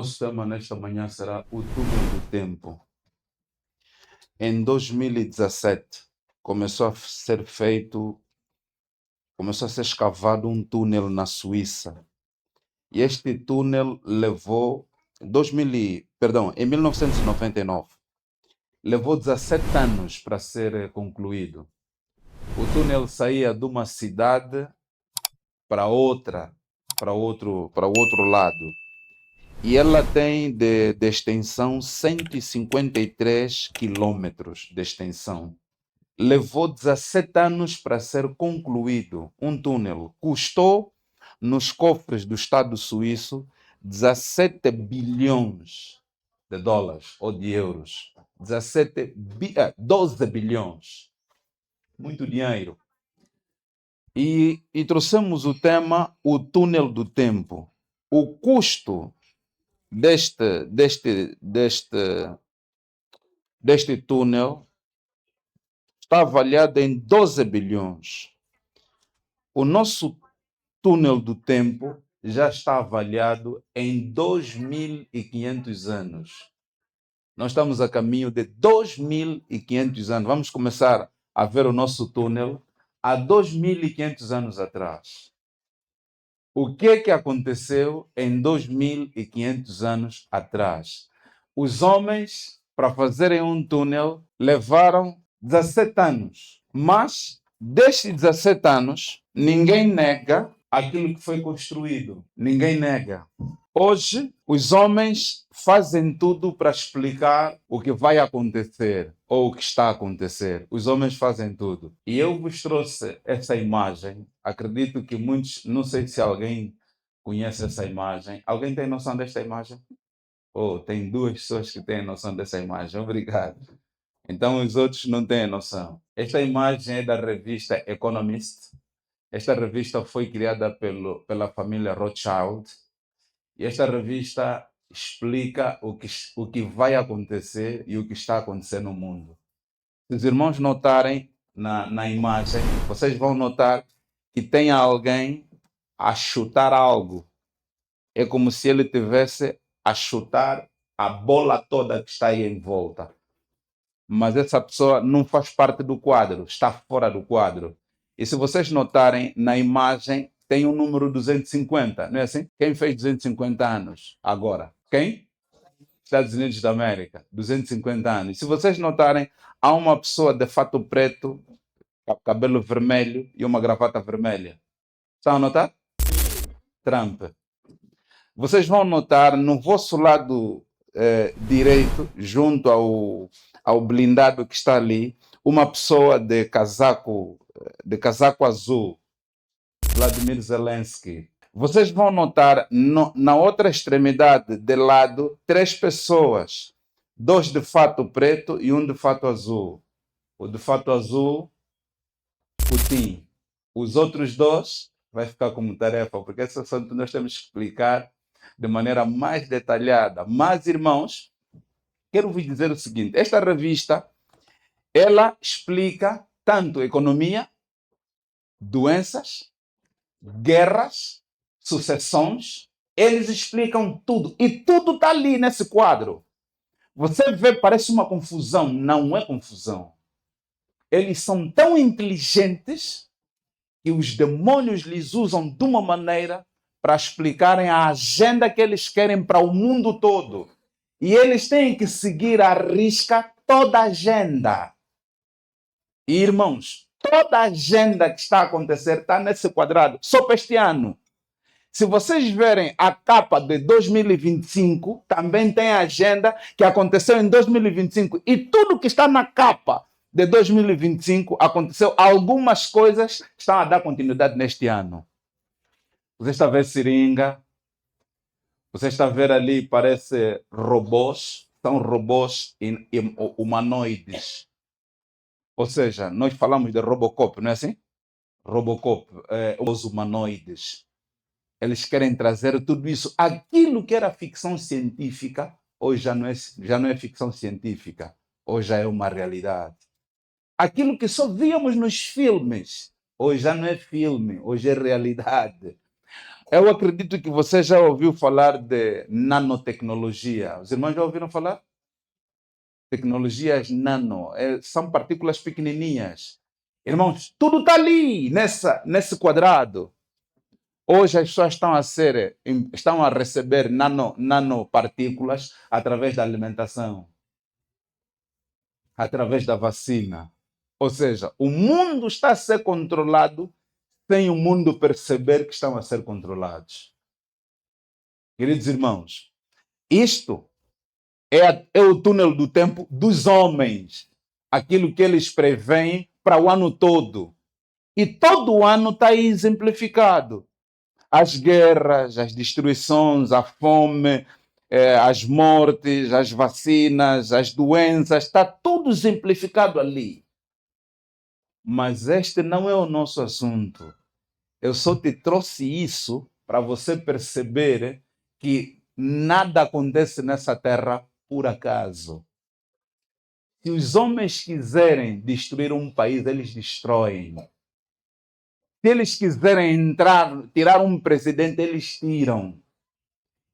Nosso tema nesta manhã será o túnel do tempo. Em 2017, começou a ser escavado um túnel na Suíça. E este túnel levou, em 1999, levou 17 anos para ser concluído. O túnel saía de uma cidade para outra, para o outro lado. E ela tem de extensão 153 quilômetros de extensão. Levou 17 anos para ser concluído. Um túnel custou, nos cofres do Estado suíço, 17 bilhões de dólares ou de euros. 12 bilhões. Muito dinheiro. E trouxemos o tema, o túnel do tempo. O custo deste túnel está avaliado em 12 bilhões. O nosso túnel do tempo já está avaliado em 2.500 anos. Nós estamos a caminho de 2.500 anos. Vamos começar a ver o nosso túnel há 2.500 anos atrás. O que é que aconteceu em 2.500 anos atrás? Os homens, para fazerem um túnel, levaram 17 anos. Mas, destes 17 anos, ninguém nega aquilo que foi construído. Ninguém nega. Hoje, os homens fazem tudo para explicar o que vai acontecer ou o que está a acontecer. Os homens fazem tudo. E eu vos trouxe essa imagem. Acredito que muitos, não sei se alguém conhece essa imagem. Alguém tem noção desta imagem? Oh, tem duas pessoas que têm noção dessa imagem. Obrigado. Então os outros não têm noção. Esta imagem é da revista Economist. Esta revista foi criada pela família Rothschild. E esta revista explica o que vai acontecer e o que está acontecendo no mundo. Se os irmãos notarem na imagem, vocês vão notar que tem alguém a chutar algo. É como se ele tivesse a chutar a bola toda que está aí em volta. Mas essa pessoa não faz parte do quadro, está fora do quadro. E se vocês notarem na imagem, tem o número 250, não é assim? Quem fez 250 anos agora? Quem? Estados Unidos da América, 250 anos. Se vocês notarem, há uma pessoa de fato preto, cabelo vermelho e uma gravata vermelha. Estão a notar? Trump. Vocês vão notar no vosso lado direito, junto ao blindado que está ali, uma pessoa de casaco azul, Vladimir Zelensky. Vocês vão notar na outra extremidade de lado 3 pessoas, 2 de fato preto e 1 de fato azul. O de fato azul, Putin. Os outros 2 vai ficar como tarefa, porque esse assunto nós temos que explicar de maneira mais detalhada. Mas, irmãos, quero vos dizer o seguinte: esta revista, ela explica tanto economia, doenças, guerras, sucessões. Eles explicam tudo. E tudo está ali nesse quadro. Você vê, parece uma confusão. Não é confusão. Eles são tão inteligentes que os demônios lhes usam de uma maneira para explicarem a agenda que eles querem para o mundo todo. E eles têm que seguir à risca toda a agenda. E, irmãos, toda a agenda que está a acontecer está nesse quadrado, só para este ano. Se vocês verem a capa de 2025, também tem a agenda que aconteceu em 2025. E tudo que está na capa de 2025 aconteceu. Algumas coisas estão a dar continuidade neste ano. Você está a ver seringa. Você está a ver ali, parece robôs. São robôs humanoides. Ou seja, nós falamos de Robocop, não é assim? Robocop, os humanoides. Eles querem trazer tudo isso. Aquilo que era ficção científica, hoje já não é ficção científica. Hoje já é uma realidade. Aquilo que só víamos nos filmes, hoje já não é filme, hoje é realidade. Eu acredito que você já ouviu falar de nanotecnologia. Os irmãos já ouviram falar? Tecnologias nano, são partículas pequenininhas. Irmãos, tudo está ali, nesse quadrado. Hoje as pessoas estão a receber nanopartículas através da alimentação, através da vacina. Ou seja, o mundo está a ser controlado sem o mundo perceber que estão a ser controlados. Queridos irmãos, isto é o túnel do tempo dos homens. Aquilo que eles preveem para o ano todo. E todo o ano está aí exemplificado. As guerras, as destruições, a fome, as mortes, as vacinas, as doenças, está tudo exemplificado ali. Mas este não é o nosso assunto. Eu só te trouxe isso para você perceber que nada acontece nessa terra por acaso. Se os homens quiserem destruir um país, eles destroem. Se eles quiserem tirar um presidente, eles tiram.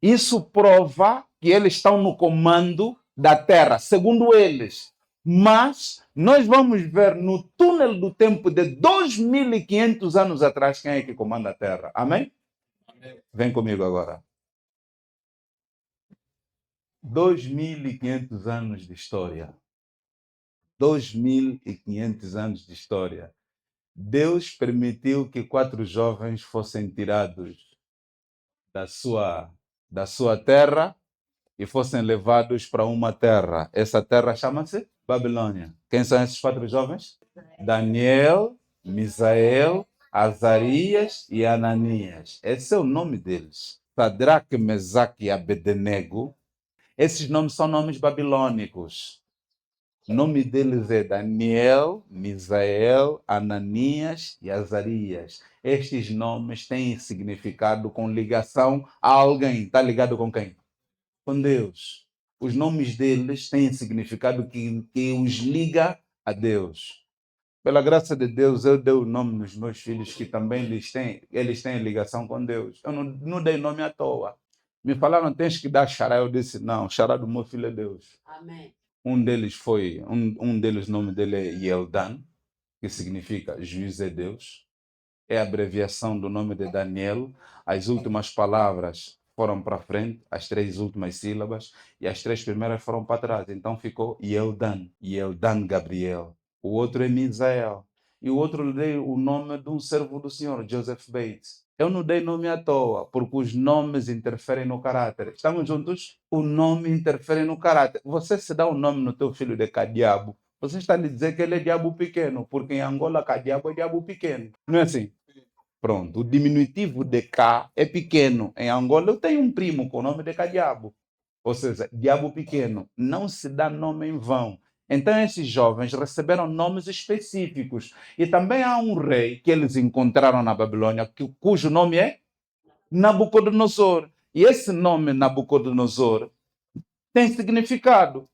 Isso prova que eles estão no comando da terra, segundo eles. Mas nós vamos ver no túnel do tempo de 2.500 anos atrás quem é que comanda a terra. Amém? Amém. Vem comigo agora. 2.500 anos de história. 2.500 anos de história. Deus permitiu que 4 jovens fossem tirados da sua terra e fossem levados para uma terra. Essa terra chama-se Babilônia. Quem são esses 4 jovens? Daniel, Misael, Azarias e Ananias. Esse é o nome deles. Sadraque, Mesaque e Abednego. Esses nomes são nomes babilônicos. O nome deles é Daniel, Misael, Ananias e Azarias. Estes nomes têm significado com ligação a alguém. Está ligado com quem? Com Deus. Os nomes deles têm significado que os liga a Deus. Pela graça de Deus, eu dei o nome nos meus filhos que também eles têm ligação com Deus. Eu não dei nome à toa. Me falaram, tens que dar xará. Eu disse, não, xará do meu filho é Deus. Amém. Um deles, o nome dele é Yeldan, que significa juiz é Deus. É a abreviação do nome de Daniel. As últimas palavras foram para frente, as 3 últimas sílabas, e as 3 primeiras foram para trás. Então ficou Yeldan, Yeldan Gabriel. O outro é Misael. E o outro dei o nome de um servo do Senhor, Joseph Bates. Eu não dei nome à toa, porque os nomes interferem no caráter. Estamos juntos? O nome interfere no caráter. Você se dá um nome no teu filho de Cadiabo, você está lhe dizer que ele é diabo pequeno, porque em Angola Cadiabo é diabo pequeno. Não é assim? Pronto, o diminutivo de K é pequeno. Em Angola eu tenho um primo com o nome de Cadiabo. Ou seja, diabo pequeno. Não se dá nome em vão. Então esses jovens receberam nomes específicos. E também há um rei que eles encontraram na Babilônia, cujo nome é Nabucodonosor. E esse nome Nabucodonosor tem significado.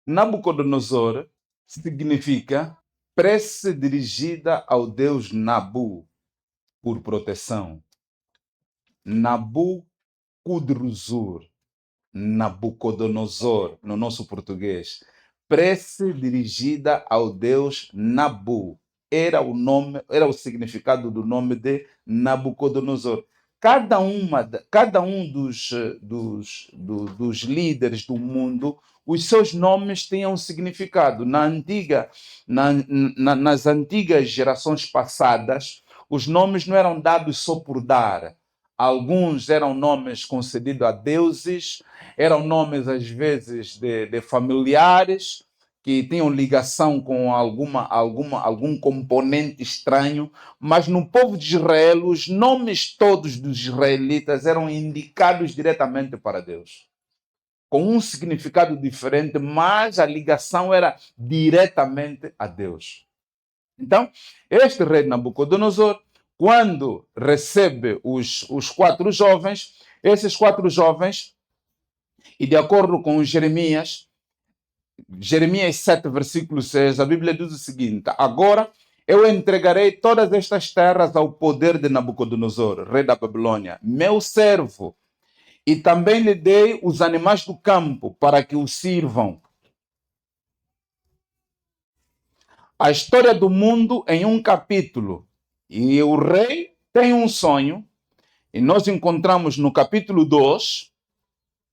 Nabucodonosor significa prece dirigida ao deus Nabu, por proteção. Nabucodonosor, Nabucodonosor, no nosso português. Prece dirigida ao deus Nabu. Era o significado do nome de Nabucodonosor. Cada um dos líderes do mundo, os seus nomes tinham um significado. Nas antigas gerações passadas, os nomes não eram dados só por dar. Alguns eram nomes concedidos a deuses, eram nomes, às vezes, de familiares que tinham ligação com algum componente estranho, mas no povo de Israel, os nomes todos dos israelitas eram indicados diretamente para Deus, com um significado diferente, mas a ligação era diretamente a Deus. Então, este rei Nabucodonosor, quando recebe os 4 jovens, esses 4 jovens, e de acordo com Jeremias 7, versículo 6, a Bíblia diz o seguinte: agora eu entregarei todas estas terras ao poder de Nabucodonosor, rei da Babilônia, meu servo, e também lhe dei os animais do campo para que o sirvam. A história do mundo em um capítulo. E o rei tem um sonho, e nós encontramos no capítulo 2,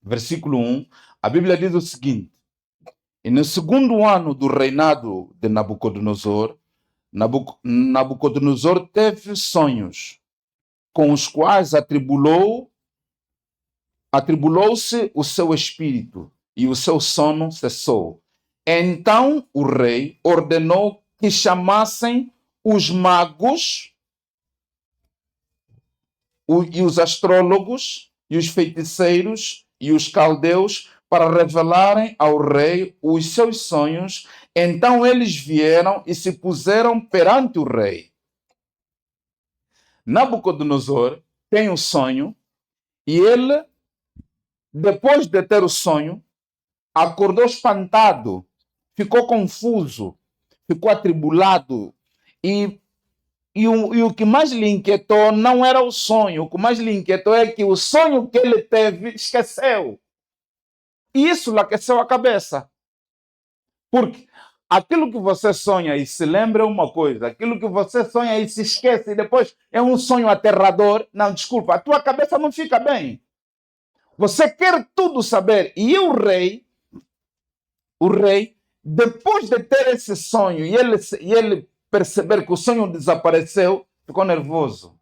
versículo 1, a Bíblia diz o seguinte: e no segundo ano do reinado de Nabucodonosor, Nabucodonosor teve sonhos, com os quais atribulou-se o seu espírito, e o seu sono cessou. Então o rei ordenou que chamassem os magos e os astrólogos e os feiticeiros e os caldeus para revelarem ao rei os seus sonhos. Então eles vieram e se puseram perante o rei. Nabucodonosor tem um sonho e ele, depois de ter o sonho, acordou espantado, ficou confuso, ficou atribulado. E o que mais lhe inquietou não era o sonho, o que mais lhe inquietou é que o sonho que ele teve esqueceu. E isso lhe aqueceu a cabeça. Porque aquilo que você sonha e se lembra é uma coisa, aquilo que você sonha e se esquece e depois é um sonho aterrador. Não, desculpa, a tua cabeça não fica bem. Você quer tudo saber. E o rei, depois de ter esse sonho e ele perceber que o sonho desapareceu, ficou nervoso.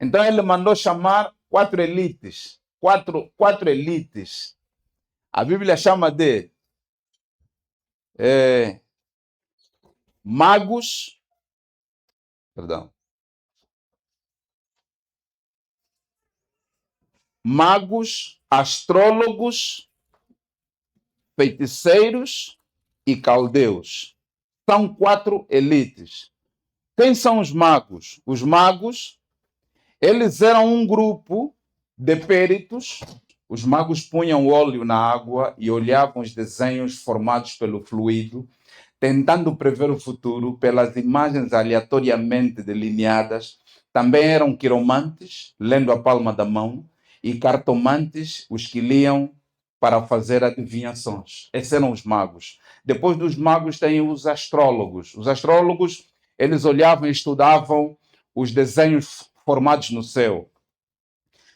Então ele mandou chamar quatro elites. Quatro elites. A Bíblia chama de magos, astrólogos, feiticeiros e caldeus. São quatro elites. Quem são os magos? Os magos, eles eram um grupo de peritos. Os magos punham óleo na água e olhavam os desenhos formados pelo fluido, tentando prever o futuro pelas imagens aleatoriamente delineadas. Também eram quiromantes, lendo a palma da mão, e cartomantes, os que liam para fazer adivinhações. Esses eram os magos. Depois dos magos tem os astrólogos. Os astrólogos, eles olhavam e estudavam os desenhos formados no céu.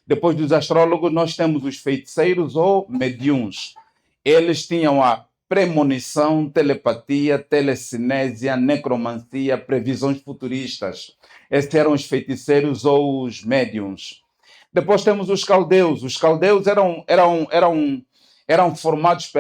Depois dos astrólogos, nós temos os feiticeiros ou mediuns. Eles tinham a premonição, telepatia, telecinésia, necromancia, previsões futuristas. Esses eram os feiticeiros ou os médiums. Depois temos os caldeus. Os caldeus eram formados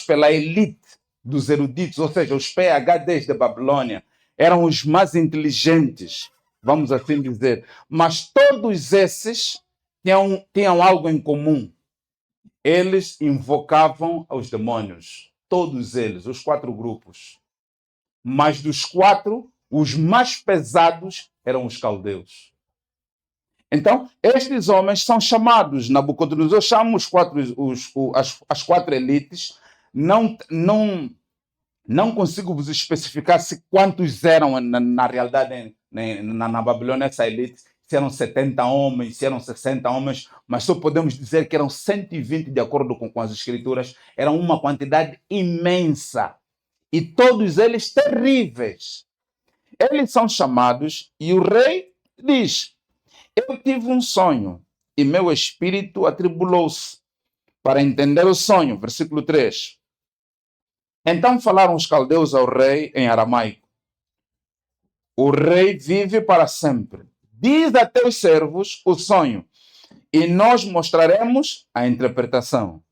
pela elite dos eruditos, ou seja, os PhDs da Babilônia. Eram os mais inteligentes, vamos assim dizer. Mas todos esses tinham algo em comum. Eles invocavam os demônios. Todos eles, os quatro grupos. Mas dos quatro, os mais pesados eram os caldeus. Então, estes homens são chamados, Nabucodonosor chama as quatro elites. Não consigo vos especificar se quantos eram na realidade na Babilônia essa elite, se eram 70 homens, se eram 60 homens, mas só podemos dizer que eram 120 de acordo com as escrituras. Eram uma quantidade imensa e todos eles terríveis. Eles são chamados e o rei diz: eu tive um sonho e meu espírito atribulou-se para entender o sonho. Versículo 3. Então falaram os caldeus ao rei em aramaico: o rei vive para sempre. Diz a teus servos o sonho e nós mostraremos a interpretação.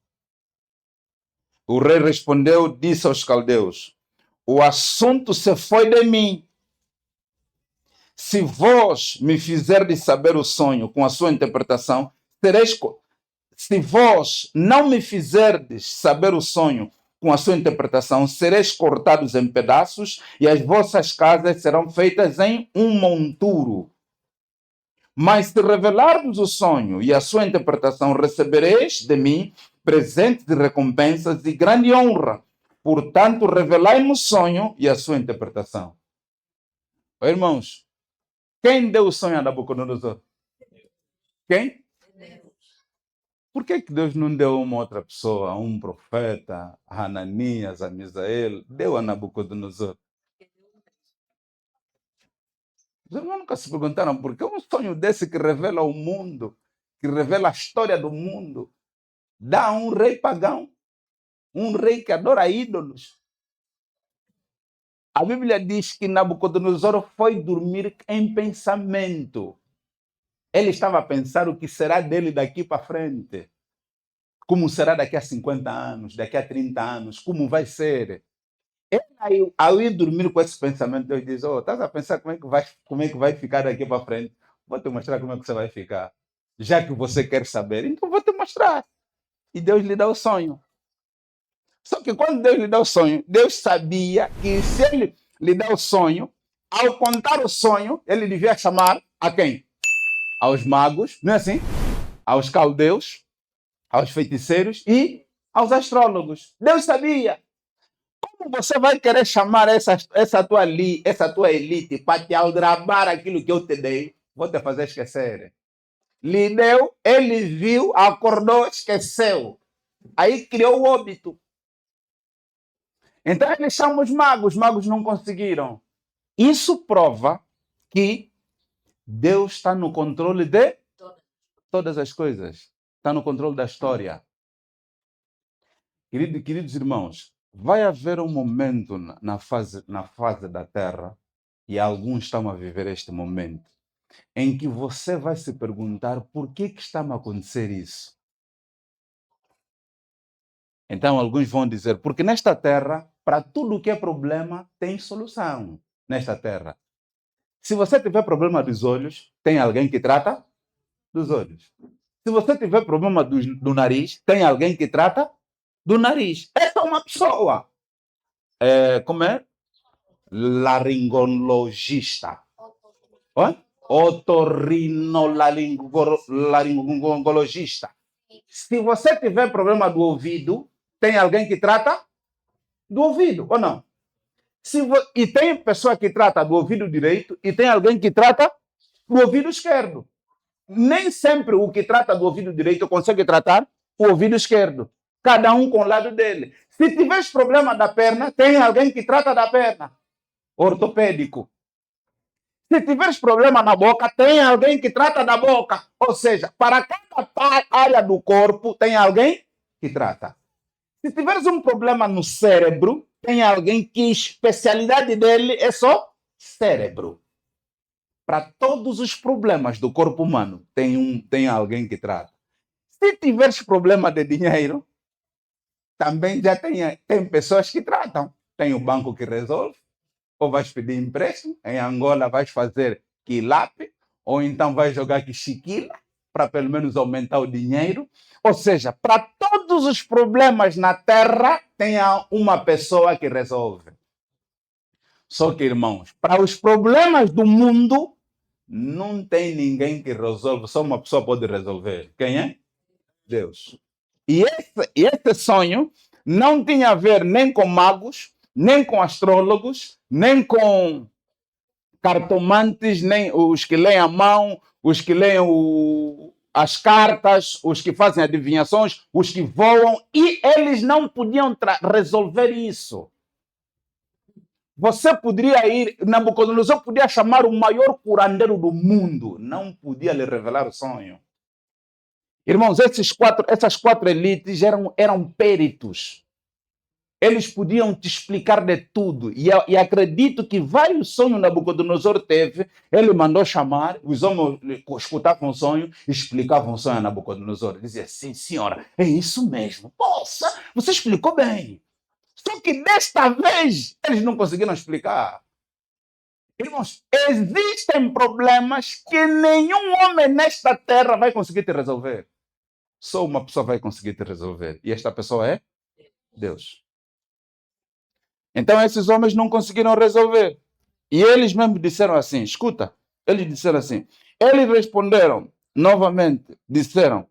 O rei respondeu, disse aos caldeus: o assunto se foi de mim. Se vós me fizerdes saber o sonho com a sua interpretação, se vós não me fizerdes saber o sonho com a sua interpretação, sereis cortados em pedaços e as vossas casas serão feitas em um monturo. Mas se revelardes o sonho e a sua interpretação, recebereis de mim presentes de recompensas e grande honra, Portanto, revelai-me o sonho e a sua interpretação. Irmãos, quem deu o sonho a Nabucodonosor? Quem? Por que Deus não deu a uma outra pessoa, a um profeta, a Hananias, a Misael? Deu a Nabucodonosor. Os irmãos nunca se perguntaram por que um sonho desse que revela o mundo, que revela a história do mundo, dá a um rei pagão, um rei que adora ídolos. A Bíblia diz que Nabucodonosor foi dormir em pensamento. Ele estava a pensar o que será dele daqui para frente. Como será daqui a 50 anos, daqui a 30 anos, como vai ser. Ele, ao ir dormir com esse pensamento, Deus diz, estás a pensar como é que vai ficar daqui para frente? Vou te mostrar como é que você vai ficar. Já que você quer saber, então vou te mostrar. E Deus lhe dá o sonho. Só que quando Deus lhe dá o sonho, Deus sabia que se ele lhe dá o sonho, ao contar o sonho, ele devia chamar a quem? Aos magos, não é assim? Aos caldeus, aos feiticeiros e aos astrólogos. Deus sabia. Como você vai querer chamar essa tua elite para te aldrabar aquilo que eu te dei? Vou te fazer esquecer. Lhe deu, ele viu, acordou, esqueceu. Aí criou o óbito. Então ele chama os magos não conseguiram. Isso prova que Deus está no controle de todas as coisas. Está no controle da história. Queridos irmãos, vai haver um momento na fase da Terra, e alguns estão a viver este momento, em que você vai se perguntar por que está a acontecer isso. Então alguns vão dizer, porque nesta Terra, para tudo que é problema, tem solução nesta Terra. Se você tiver problema dos olhos, tem alguém que trata dos olhos. Se você tiver problema do nariz, tem alguém que trata do nariz. Essa é uma pessoa. Como é? Laringologista. Otorrinolaringologista. Se você tiver problema do ouvido, tem alguém que trata do ouvido, ou não? E tem pessoa que trata do ouvido direito e tem alguém que trata do ouvido esquerdo. Nem sempre o que trata do ouvido direito consegue tratar o ouvido esquerdo. Cada um com o lado dele. Se tiveres problema da perna, tem alguém que trata da perna. Ortopédico. Se tiveres problema na boca, tem alguém que trata da boca. Ou seja, para cada área do corpo, tem alguém que trata. Se tiveres um problema no cérebro, tem alguém que a especialidade dele é só cérebro. Para todos os problemas do corpo humano, tem alguém que trata. Se tiveres problema de dinheiro, também já tem pessoas que tratam. Tem o banco que resolve, ou vais pedir empréstimo, em Angola vais fazer quilap, ou então vais jogar quichiquila, para pelo menos aumentar o dinheiro. Ou seja, para todos os problemas na Terra, tem uma pessoa que resolve. Só que, irmãos, para os problemas do mundo, não tem ninguém que resolve, só uma pessoa pode resolver. Quem é? Deus. E esse sonho não tinha a ver nem com magos, nem com astrólogos, nem com cartomantes, nem os que leem a mão, os que leem as cartas, os que fazem adivinhações, os que voam, e eles não podiam resolver isso. Você poderia ir, Nabucodonosor podia chamar o maior curandeiro do mundo, não podia lhe revelar o sonho. Irmãos, essas quatro elites eram peritos. Eles podiam te explicar de tudo. E acredito que vários sonhos Nabucodonosor teve, ele mandou chamar, os homens escutavam o sonho, explicavam o sonho a Nabucodonosor. Dizia, sim, senhora, é isso mesmo. Poxa, você explicou bem. Só que desta vez, eles não conseguiram explicar. Irmãos, existem problemas que nenhum homem nesta terra vai conseguir te resolver. Só uma pessoa vai conseguir te resolver. E esta pessoa é Deus. Então esses homens não conseguiram resolver. E eles mesmo disseram assim, escuta, eles disseram assim. Eles responderam novamente, disseram,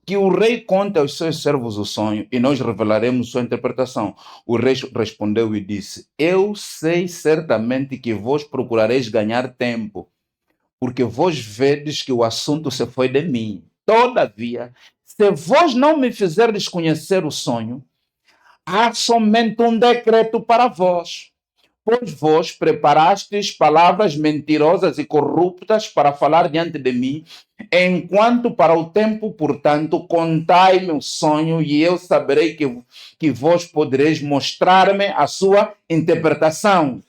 que o rei conte aos seus servos o sonho e nós revelaremos sua interpretação. O rei respondeu e disse: eu sei certamente que vós procurareis ganhar tempo, porque vós vedes que o assunto se foi de mim. Todavia, se vós não me fizerdes conhecer o sonho, há somente um decreto para vós. Pois vós preparastes palavras mentirosas e corruptas para falar diante de mim, enquanto para o tempo, portanto, contai-me o sonho e eu saberei que vós podereis mostrar-me a sua interpretação.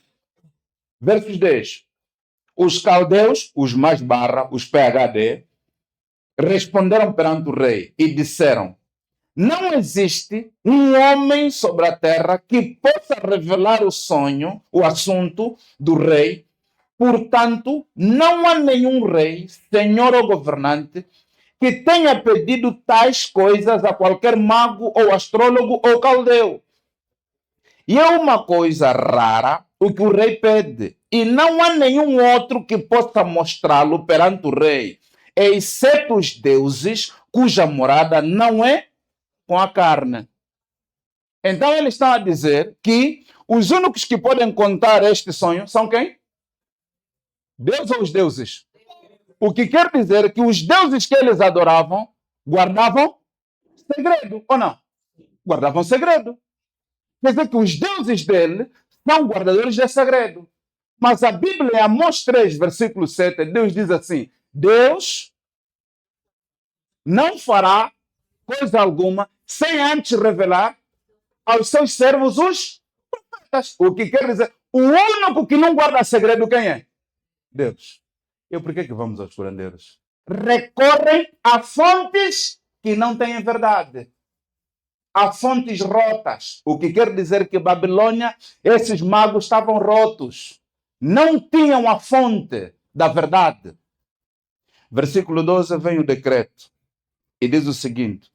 Versos 10. Os caldeus, os mais barra, os PhD, responderam perante o rei e disseram: não existe um homem sobre a terra que possa revelar o sonho, o assunto do rei. Portanto, não há nenhum rei, senhor ou governante que tenha pedido tais coisas a qualquer mago ou astrólogo ou caldeu. E é uma coisa rara o que o rei pede, e não há nenhum outro que possa mostrá-lo perante o rei, exceto os deuses cuja morada não é com a carne. Então eles estão a dizer que os únicos que podem contar este sonho são quem? Deus ou os deuses? O que quer dizer que os deuses que eles adoravam guardavam segredo, ou não? Guardavam segredo. Quer dizer que os deuses dele são guardadores de segredo. Mas a Bíblia, em Amós 3, versículo 7, Deus diz assim: Deus não fará coisa alguma sem antes revelar aos seus servos os profetas. O que quer dizer, o único que não guarda segredo quem é? Deus. E por que vamos aos curandeiros? Recorrem a fontes que não têm verdade. A fontes rotas. O que quer dizer que Babilônia, esses magos estavam rotos. Não tinham a fonte da verdade. Versículo 12 vem o decreto. E diz o seguinte: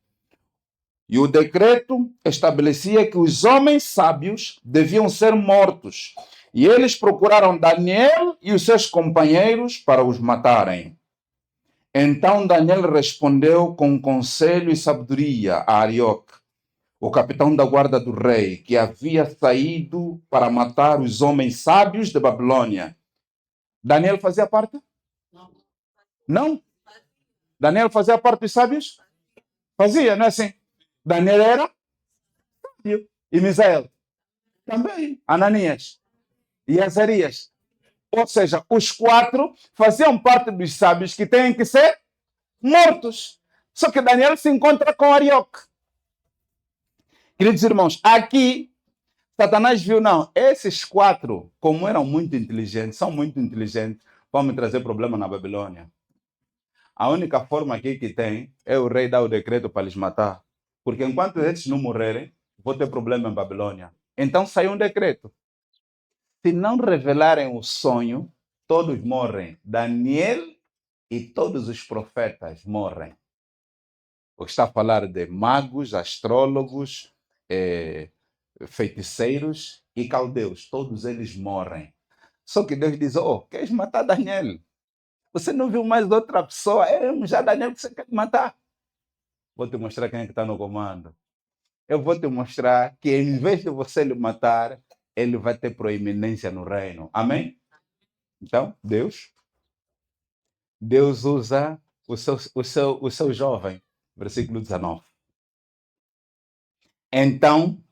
e o decreto estabelecia que os homens sábios deviam ser mortos. E eles procuraram Daniel e os seus companheiros para os matarem. Então Daniel respondeu com conselho e sabedoria a Arioque, o capitão da guarda do rei, que havia saído para matar os homens sábios de Babilônia. Daniel fazia parte? Não? Daniel fazia parte dos sábios? Fazia, não é assim? Daniel era sábio. E Misael? Também. Ananias? E Azarias? Ou seja, os quatro faziam parte dos sábios que têm que ser mortos. Só que Daniel se encontra com Arioque. Queridos irmãos, aqui Satanás viu, não, esses quatro, como eram muito inteligentes, são muito inteligentes, vão me trazer problema na Babilônia. A única forma aqui que tem é o rei dar o decreto para eles matar. Porque enquanto eles não morrerem, vou ter problema em Babilônia. Então saiu um decreto. Se não revelarem o sonho, todos morrem. Daniel e todos os profetas morrem. O que está a falar de magos, astrólogos, feiticeiros e caldeus. Todos eles morrem. Só que Deus diz: oh, queres matar Daniel? Você não viu mais outra pessoa? É já Daniel que você quer matar. Vou te mostrar quem é que está no comando. Eu vou te mostrar que em vez de você lhe matar, ele vai ter proeminência no reino. Amém? Então, Deus usa o seu jovem. Versículo 19. Então,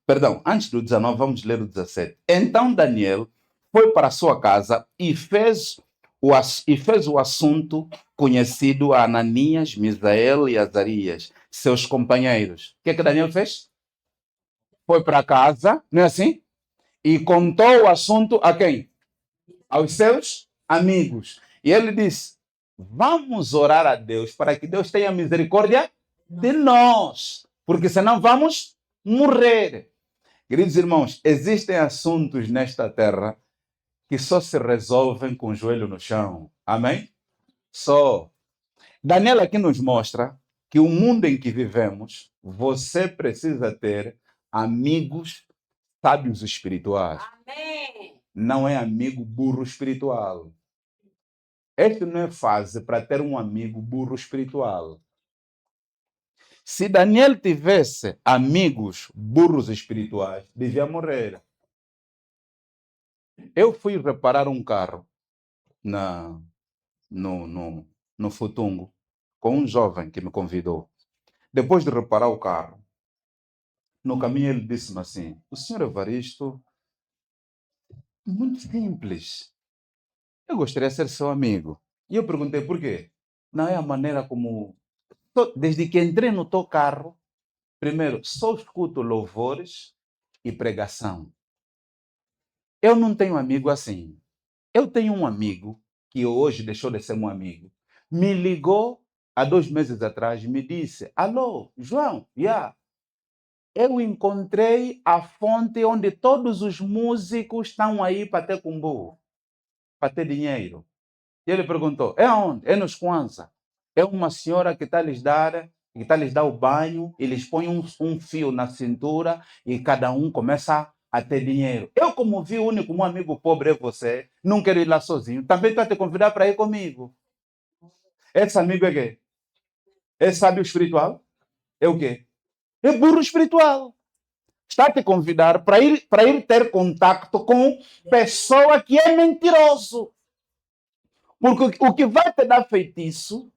perdão, antes do 19, vamos ler o 17. Então Daniel foi para sua casa e fez o assunto conhecido a Ananias, Misael e Azarias, seus companheiros. O que Daniel fez? Foi para casa, não é assim? E contou o assunto a quem? Aos seus amigos. E ele disse: vamos orar a Deus para que Deus tenha misericórdia de nós, porque senão vamos morrer. Queridos irmãos, existem assuntos nesta terra que só se resolvem com o joelho no chão. Amém? Só. Daniel aqui nos mostra que o mundo em que vivemos, você precisa ter amigos sábios espirituais. Amém. Não é amigo burro espiritual. Este não é fase para ter um amigo burro espiritual. Se Daniel tivesse amigos burros espirituais, devia morrer. Eu fui reparar um carro no Futungo com um jovem que me convidou. Depois de reparar o carro, no caminho ele disse-me assim: o senhor Evaristo, muito simples. Eu gostaria de ser seu amigo. E eu perguntei por quê? Não é a maneira como... Desde que entrei no teu carro, primeiro, só escuto louvores e pregação. Eu não tenho amigo assim. Eu tenho um amigo que hoje deixou de ser um amigo. Me ligou há 2 meses atrás e me disse: alô, João, eu encontrei a fonte onde todos os músicos estão aí para ter cumbu, para ter dinheiro. E ele perguntou: é onde? É nos Kwanza. É uma senhora que está lhes dar o banho, eles põem um fio na cintura e cada um começa a ter dinheiro. Eu, como vi o único um amigo pobre é você, não quero ir lá sozinho. Também estou a te convidar para ir comigo. Esse amigo é quê? É sábio espiritual? É o quê? É burro espiritual. Está a te convidar para ir ter contato com pessoa que é mentiroso. Porque o que vai te dar feitiço,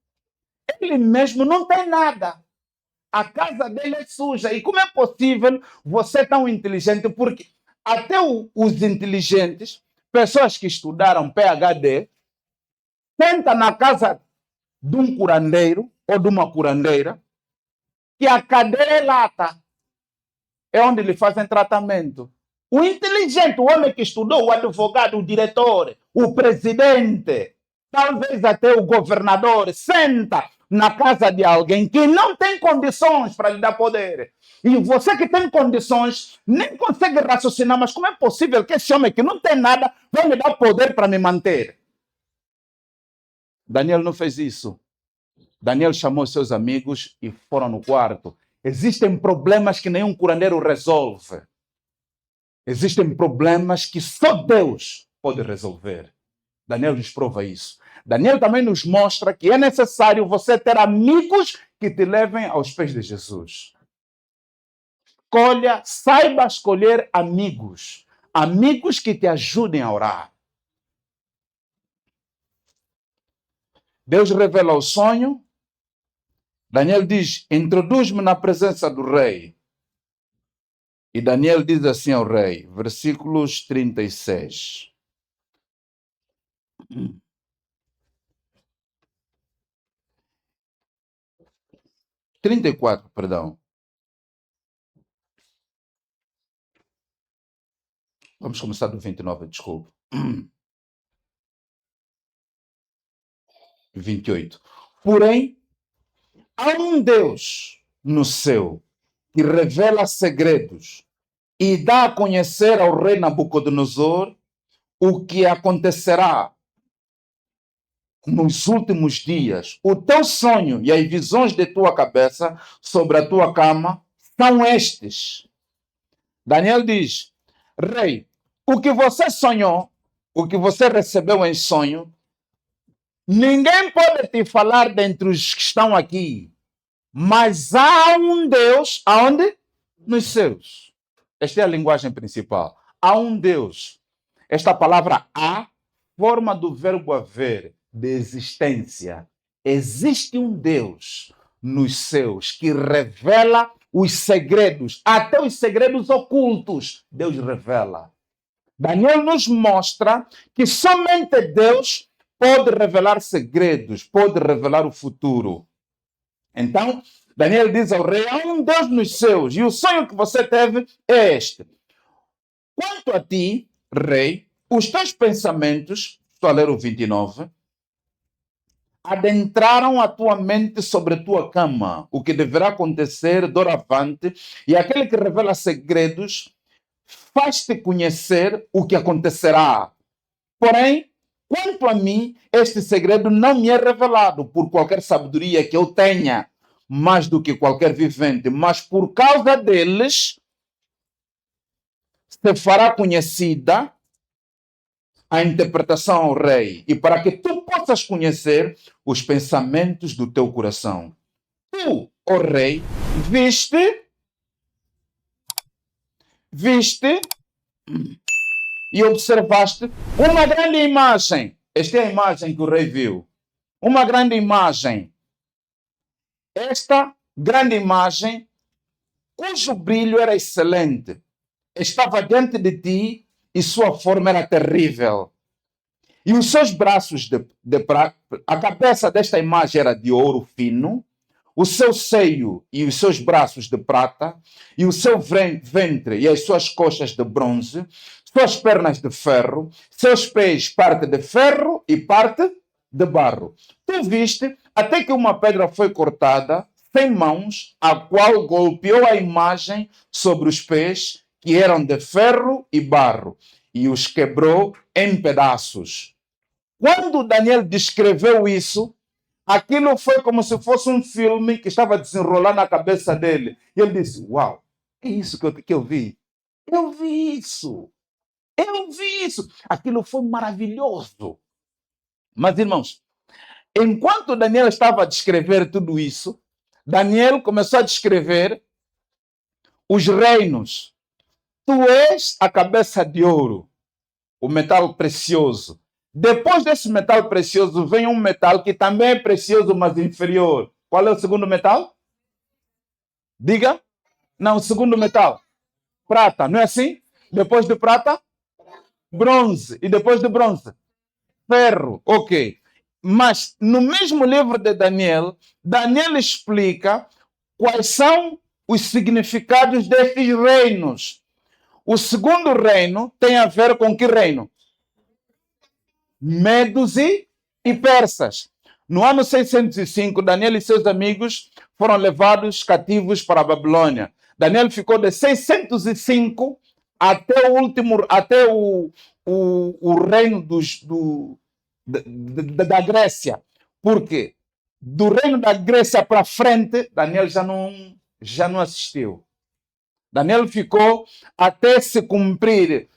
ele mesmo não tem nada. A casa dele é suja. E como é possível você tão inteligente? Porque até os inteligentes, pessoas que estudaram PhD, senta na casa de um curandeiro ou de uma curandeira, que a cadeira é lata. É onde lhe fazem tratamento. O inteligente, o homem que estudou, o advogado, o diretor, o presidente, talvez até o governador, senta na casa de alguém que não tem condições para lhe dar poder. E você que tem condições nem consegue raciocinar, mas como é possível que esse homem que não tem nada vai me dar poder para me manter? Daniel não fez isso. Daniel chamou seus amigos e foram no quarto. Existem problemas que nenhum curandeiro resolve. Existem problemas que só Deus pode resolver. Daniel nos prova isso. Daniel também nos mostra que é necessário você ter amigos que te levem aos pés de Jesus. Saiba escolher amigos. Amigos que te ajudem a orar. Deus revela o sonho. Daniel diz: introduz-me na presença do rei. E Daniel diz assim ao rei, versículos 36. 34, perdão. Vamos começar do 29, desculpe. 28. Porém, há um Deus no céu que revela segredos e dá a conhecer ao rei Nabucodonosor o que acontecerá nos últimos dias. O teu sonho e as visões de tua cabeça sobre a tua cama são estes. Daniel diz: rei, o que você sonhou, o que você recebeu em sonho, ninguém pode te falar dentre os que estão aqui. Mas há um Deus, aonde? Nos céus. Esta é a linguagem principal. Há um Deus. Esta palavra há, forma do verbo haver, de existência. Existe um Deus nos céus que revela os segredos, até os segredos ocultos. Deus revela. Daniel nos mostra que somente Deus pode revelar segredos, pode revelar o futuro. Então, Daniel diz ao rei: há um Deus nos céus, e o sonho que você teve é este. Quanto a ti, rei, os teus pensamentos, estou a ler o 29, adentraram a tua mente sobre a tua cama, o que deverá acontecer doravante, e aquele que revela segredos faz-te conhecer o que acontecerá. Porém, quanto a mim, este segredo não me é revelado por qualquer sabedoria que eu tenha, mais do que qualquer vivente, mas por causa deles se fará conhecida a interpretação ao rei, e para que tu possas conhecer os pensamentos do teu coração. Tu, ó rei, viste e observaste uma grande imagem. Esta é a imagem que o rei viu. Uma grande imagem. Esta grande imagem, cujo brilho era excelente, estava diante de ti e sua forma era terrível. E os seus braços de prata, a cabeça desta imagem era de ouro fino, o seu seio e os seus braços de prata, e o seu ventre e as suas coxas de bronze, suas pernas de ferro, seus pés parte de ferro e parte de barro. Tu viste até que uma pedra foi cortada sem mãos, a qual golpeou a imagem sobre os pés, que eram de ferro e barro, e os quebrou em pedaços. Quando Daniel descreveu isso, aquilo foi como se fosse um filme que estava desenrolando na cabeça dele. E ele disse, uau, é isso que eu vi. Eu vi isso. Eu vi isso. Aquilo foi maravilhoso. Mas, irmãos, enquanto Daniel estava a descrever tudo isso, Daniel começou a descrever os reinos. Tu és a cabeça de ouro, o metal precioso. Depois desse metal precioso vem um metal que também é precioso, mas inferior. Qual é o segundo metal? Diga. Não, o segundo metal. Prata, não é assim? Depois de prata, bronze. E depois de bronze, ferro. Ok. Mas no mesmo livro de Daniel, Daniel explica quais são os significados destes reinos. O segundo reino tem a ver com que reino? Medos e persas. No ano 605, Daniel e seus amigos foram levados cativos para a Babilônia. Daniel ficou de 605 até o reino da Grécia. Porque do reino da Grécia para frente, Daniel já não assistiu. Daniel ficou até se cumprir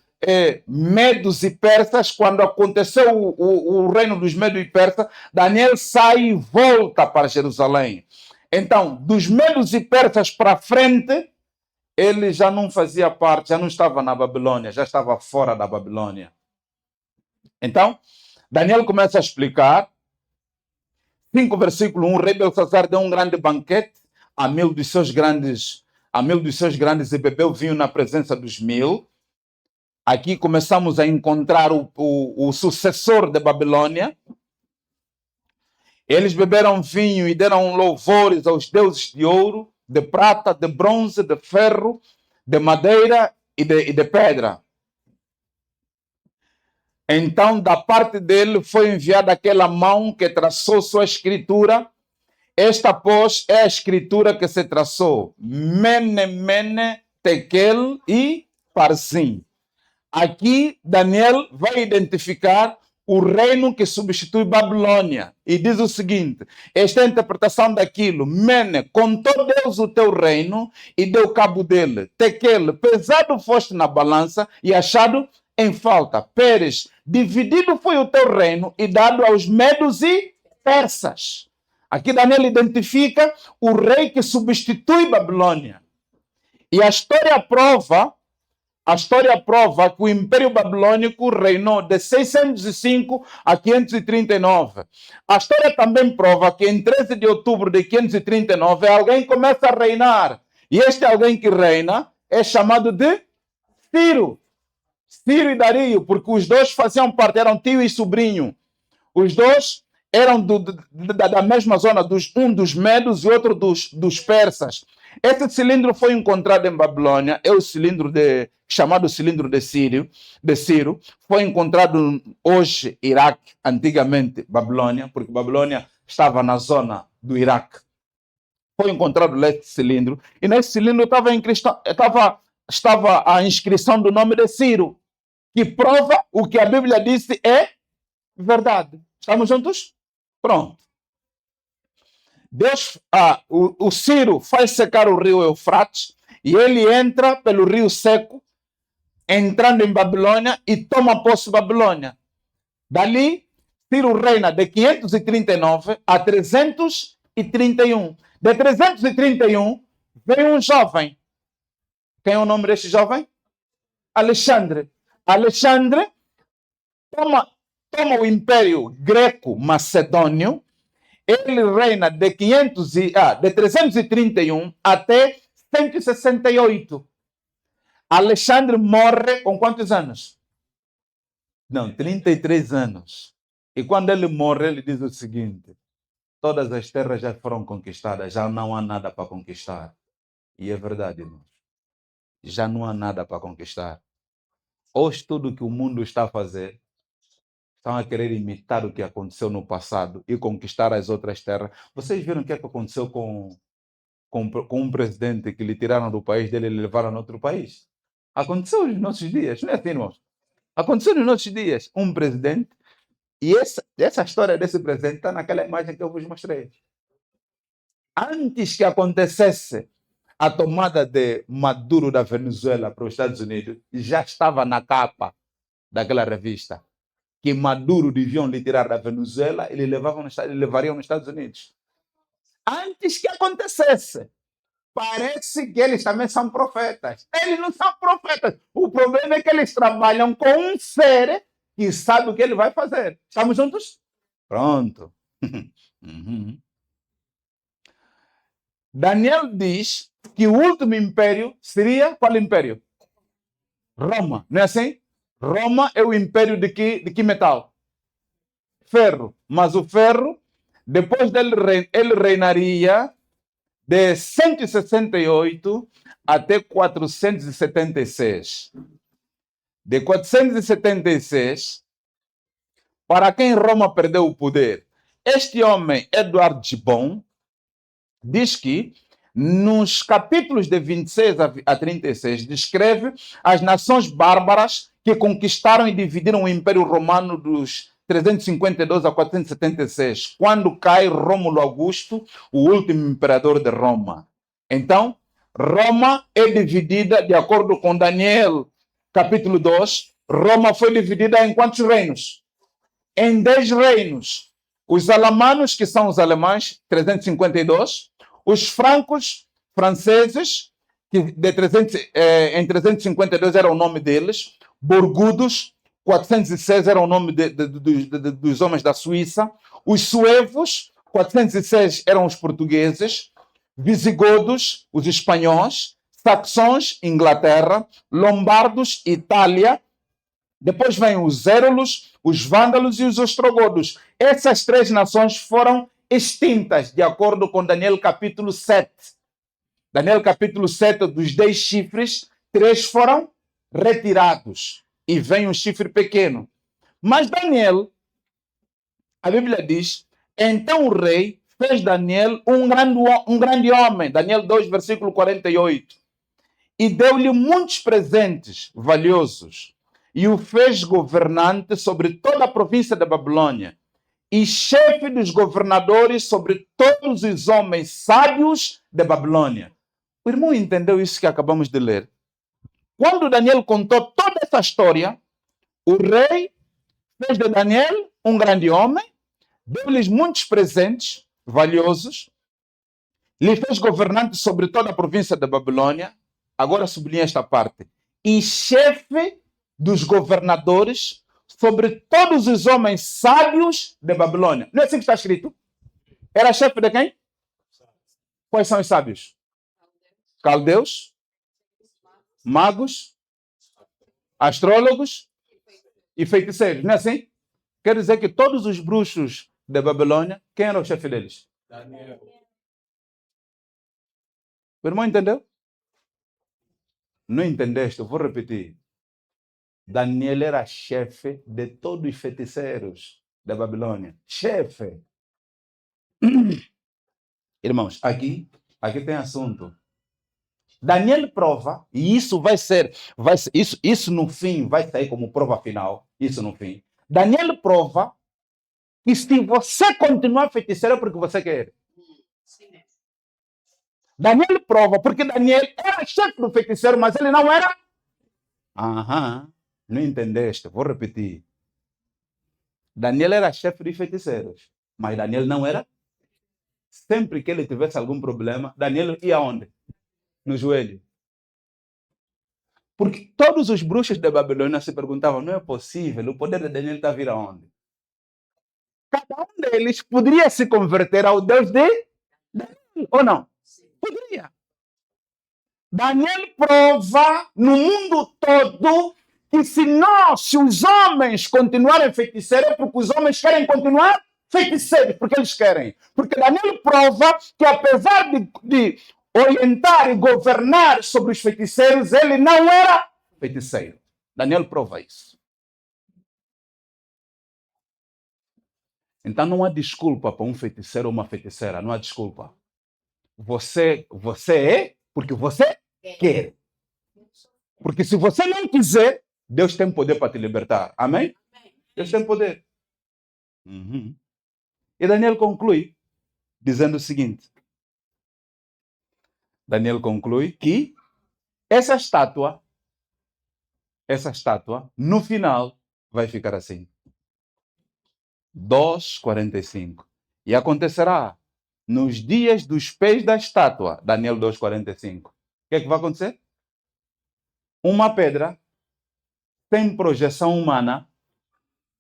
Medos e persas. Quando aconteceu o reino dos Medos e persas, Daniel sai e volta para Jerusalém. Então, dos Medos e persas para frente, ele já não fazia parte, já não estava na Babilônia, já estava fora da Babilônia. Então, Daniel começa a explicar. 5 versículo 1, o rei Belsazar deu um grande banquete a 1000 dos seus grandes e bebeu vinho na presença dos 1000. Aqui começamos a encontrar o sucessor de Babilônia. Eles beberam vinho e deram louvores aos deuses de ouro, de prata, de bronze, de ferro, de madeira e de pedra. Então, da parte dele foi enviada aquela mão que traçou sua escritura. Esta, pois, é a escritura que se traçou. Mene, Mene, Tekel e Parsim. Aqui, Daniel vai identificar o reino que substitui Babilônia. E diz o seguinte, esta é a interpretação daquilo. Mene, contou Deus o teu reino e deu cabo dele. Tekel, pesado foste na balança e achado em falta. Peres, dividido foi o teu reino e dado aos medos e persas. Aqui Daniel identifica o rei que substitui Babilônia. E a história prova que o Império Babilônico reinou de 605 a 539. A história também prova que em 13 de outubro de 539 alguém começa a reinar. E este alguém que reina é chamado de Ciro. Ciro e Dario, porque os dois faziam parte, eram tio e sobrinho. Os dois eram da mesma zona, um dos medos e outro dos persas. Esse cilindro foi encontrado em Babilônia, é o cilindro chamado cilindro de Ciro. Foi encontrado hoje Iraque, antigamente Babilônia, porque Babilônia estava na zona do Iraque. Foi encontrado esse cilindro, e nesse cilindro estava a inscrição do nome de Ciro, que prova o que a Bíblia disse é verdade. Estamos juntos? Pronto. O Ciro faz secar o rio Eufrates e ele entra pelo rio seco, entrando em Babilônia e toma posse de Babilônia. Dali, Ciro reina de 539 a 331. De 331 vem um jovem. Quem é o nome deste jovem? Alexandre. Alexandre toma o Império Greco-Macedônio. Ele reina de 331 até 168. Alexandre morre com quantos anos? Não, 33 anos. E quando ele morre, ele diz o seguinte: todas as terras já foram conquistadas, já não há nada para conquistar. E é verdade, irmãos. Já não há nada para conquistar. Hoje, tudo que o mundo está a fazer, estão a querer imitar o que aconteceu no passado e conquistar as outras terras. Vocês viram o que aconteceu com um presidente que lhe tiraram do país dele e levaram a outro país? Aconteceu nos nossos dias, não é assim, irmãos? Aconteceu nos nossos dias. Um presidente, e essa história desse presidente está naquela imagem que eu vos mostrei. Antes que acontecesse a tomada de Maduro da Venezuela para os Estados Unidos, já estava na capa daquela revista que Maduro deviam lhe tirar da Venezuela e levariam nos Estados Unidos. Antes que acontecesse. Parece que eles também são profetas. Eles não são profetas. O problema é que eles trabalham com um ser que sabe o que ele vai fazer. Estamos juntos? Pronto. Uhum. Daniel diz que o último império seria qual império? Roma, não é assim? Roma é o império de que metal? Ferro. Mas o ferro, depois dele, ele reinaria de 168 até 476. De 476, para quem Roma perdeu o poder, este homem, Eduardo Gibbon, diz que nos capítulos de 26 a 36 descreve as nações bárbaras que conquistaram e dividiram o Império Romano dos 352 a 476, quando cai Rômulo Augusto, o último imperador de Roma. Então, Roma é dividida, de acordo com Daniel, capítulo 2, Roma foi dividida em quantos reinos? Em 10 reinos. Os alamanos, que são os alemães, 352, os francos, franceses, que em 352 era o nome deles, burgudos, 406 era o nome dos homens da Suíça, os suevos, 406 eram os portugueses, visigodos, os espanhóis, saxões, Inglaterra, lombardos, Itália, depois vêm os érulos, os vândalos e os ostrogodos. Essas três nações foram extintas, de acordo com Daniel capítulo 7. Daniel capítulo 7, dos 10 chifres, 3 foram retirados. E vem um chifre pequeno. Mas Daniel, a Bíblia diz, então o rei fez Daniel um grande homem. Daniel 2, versículo 48. E deu-lhe muitos presentes valiosos. E o fez governante sobre toda a província da Babilônia. E chefe dos governadores sobre todos os homens sábios da Babilônia. O irmão entendeu isso que acabamos de ler? Quando Daniel contou toda essa história, o rei fez de Daniel um grande homem, deu-lhes muitos presentes valiosos, lhe fez governante sobre toda a província da Babilônia. Agora sublinha esta parte. E chefe dos governadores sobre todos os homens sábios de Babilônia. Não é assim que está escrito? Era chefe de quem? Quais são os sábios? Caldeus, magos, astrólogos e feiticeiros. Não é assim? Quer dizer que todos os bruxos da Babilônia, quem era o chefe deles? Daniel. O irmão entendeu? Não entendeste? Eu vou repetir. Daniel era chefe de todos os feiticeiros da Babilônia. Chefe. Irmãos, aqui tem assunto. Daniel prova, e isso vai ser isso no fim vai sair como prova final, isso no fim. Daniel prova que se você continuar feiticeiro é porque você quer. Daniel prova, porque Daniel era chefe do feiticeiro, mas ele não era. Não entendeste, vou repetir. Daniel era chefe de feiticeiros, mas Daniel não era. Sempre que ele tivesse algum problema, Daniel ia onde? No joelho. Porque todos os bruxos da Babilônia se perguntavam, não é possível, o poder de Daniel está a vir aonde? Cada um deles poderia se converter ao Deus de Daniel, ou não? Poderia. Daniel prova no mundo todo que se os homens continuarem feiticeiros, é porque os homens querem continuar feiticeiros, porque eles querem. Porque Daniel prova que apesar de orientar e governar sobre os feiticeiros, ele não era feiticeiro. Daniel prova isso. Então não há desculpa para um feiticeiro ou uma feiticeira, não há desculpa. Você é porque você quer. Porque se você não quiser, Deus tem poder para te libertar. Amém? Deus tem poder. Uhum. E Daniel conclui dizendo o seguinte. Daniel conclui que essa estátua, no final, vai ficar assim. 2:45. E acontecerá nos dias dos pés da estátua, Daniel 2:45. O que é que vai acontecer? Uma pedra sem projeção humana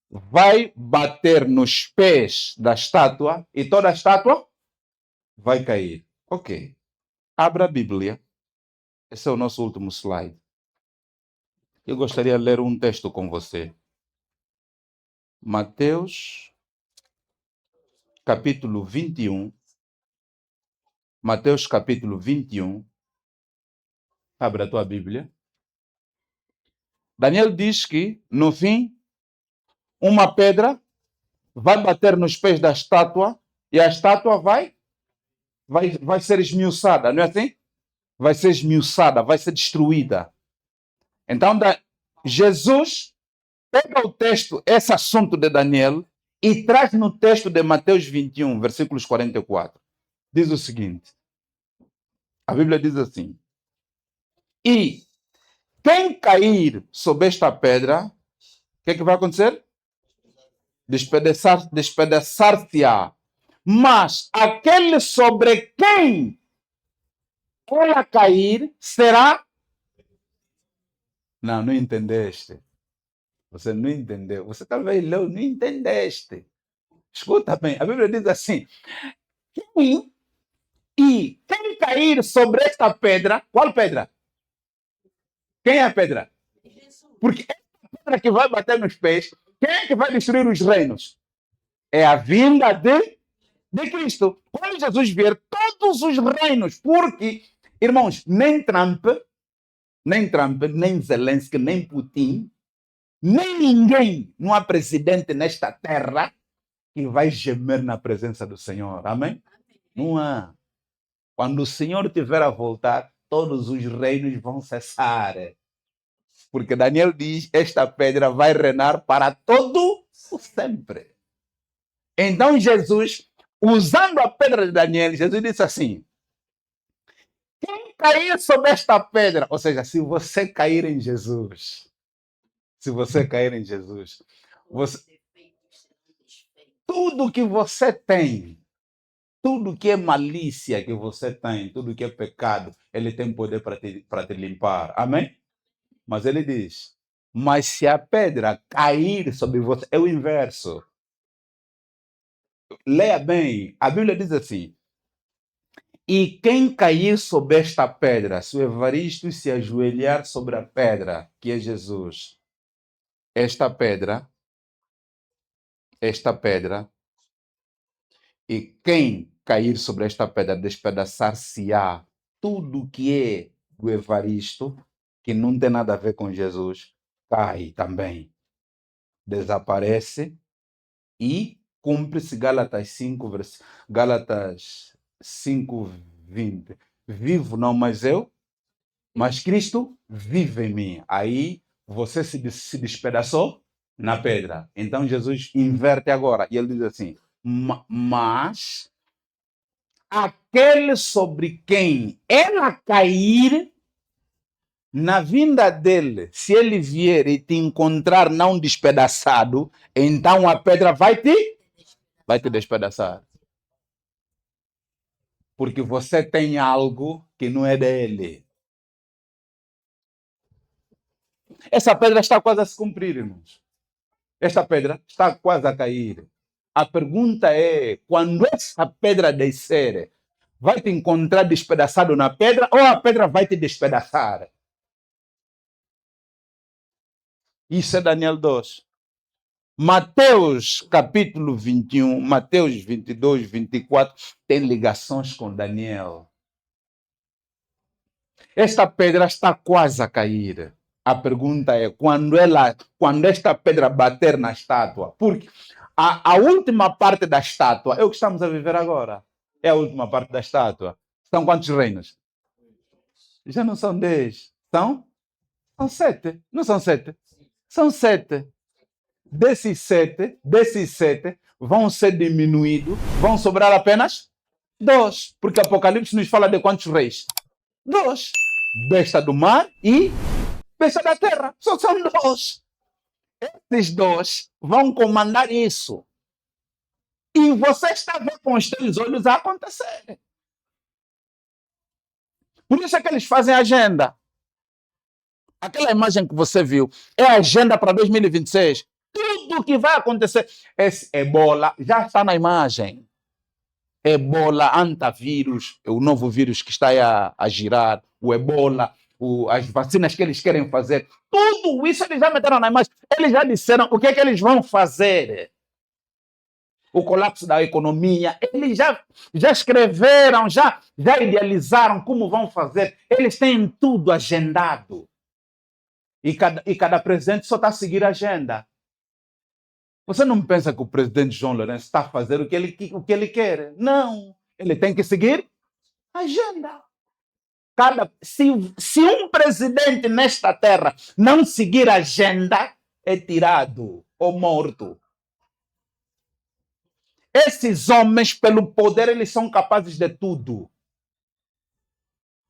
vai bater nos pés da estátua e toda a estátua vai cair. Ok. Abra a Bíblia. Esse é o nosso último slide. Eu gostaria de ler um texto com você. Mateus, capítulo 21. Mateus, capítulo 21. Abra a tua Bíblia. Daniel diz que, no fim, uma pedra vai bater nos pés da estátua e a estátua vai ser esmiuçada, não é assim? Vai ser esmiuçada, vai ser destruída. Então, Jesus pega o texto, esse assunto de Daniel, e traz no texto de Mateus 21, versículos 44. Diz o seguinte, a Bíblia diz assim, e quem cair sob esta pedra, o que é que vai acontecer? Despedaçar-se-á. Mas aquele sobre quem ela cair será... Não entendeste. Você não entendeu. Você talvez leu, não entendeste. Escuta bem, a Bíblia diz assim, quem cair sobre esta pedra, qual pedra? Quem é a pedra? Porque essa pedra que vai bater nos pés, quem é que vai destruir os reinos? É a vinda de Cristo. Quando Jesus vier, todos os reinos, porque, irmãos, nem Trump, nem Zelensky, nem Putin, nem ninguém, não há presidente nesta terra que vai gemer na presença do Senhor. Amém? Não há. Quando o Senhor tiver a voltar, todos os reinos vão cessar. Porque Daniel diz, esta pedra vai reinar para todo o sempre. Então Jesus, usando a pedra de Daniel, Jesus disse assim, quem cair sobre esta pedra, ou seja, se você cair em Jesus, tudo que você tem, tudo que é malícia que você tem, tudo que é pecado, ele tem poder para te limpar. Amém? Mas ele diz, mas se a pedra cair sobre você, é o inverso. Leia bem, a Bíblia diz assim, e quem cair sobre esta pedra, se o Evaristo se ajoelhar sobre a pedra, que é Jesus, esta pedra, e quem cair sobre esta pedra, despedaçar-se-á tudo que é do Evaristo, que não tem nada a ver com Jesus, cai também, desaparece e cumpre-se Gálatas 5:20. Vivo não mais eu, mas Cristo vive em mim. Aí você se despedaçou na pedra. Então Jesus inverte agora e ele diz assim, mas aquele sobre quem ela cair Na vinda dele, se ele vier e te encontrar não despedaçado, então a pedra vai te despedaçar. Porque você tem algo que não é dele. Essa pedra está quase a se cumprir, irmãos. Esta pedra está quase a cair. A pergunta é, quando essa pedra descer, vai te encontrar despedaçado na pedra ou a pedra vai te despedaçar? Isso é Daniel 2. Mateus capítulo 21, Mateus 22, 24, tem ligações com Daniel. Esta pedra está quase a cair. A pergunta é, quando esta pedra bater na estátua, porque a última parte da estátua é o que estamos a viver agora. É a última parte da estátua. São quantos reinos? Já não são 10. São 7. Não são 7. São 7. Desses sete vão ser diminuídos, vão sobrar apenas 2. Porque Apocalipse nos fala de quantos reis? 2. Besta do mar e besta da terra. Só são 2. Esses 2 vão comandar isso. E você está vendo com os teus olhos a acontecer. Por isso é que eles fazem agenda. Aquela imagem que você viu é a agenda para 2026. Tudo que vai acontecer. Esse ebola já está na imagem. Ebola, antavírus, o novo vírus que está aí a girar, o ebola, as vacinas que eles querem fazer. Tudo isso eles já meteram na imagem. Eles já disseram o que é que eles vão fazer. O colapso da economia, eles já escreveram, já idealizaram como vão fazer. Eles têm tudo agendado. E cada presidente só está a seguir a agenda. Você não pensa que o presidente João Lourenço está a fazer o que ele quer? Não. Ele tem que seguir a agenda. Se um presidente nesta terra não seguir a agenda, é tirado ou morto. Esses homens, pelo poder, eles são capazes de tudo.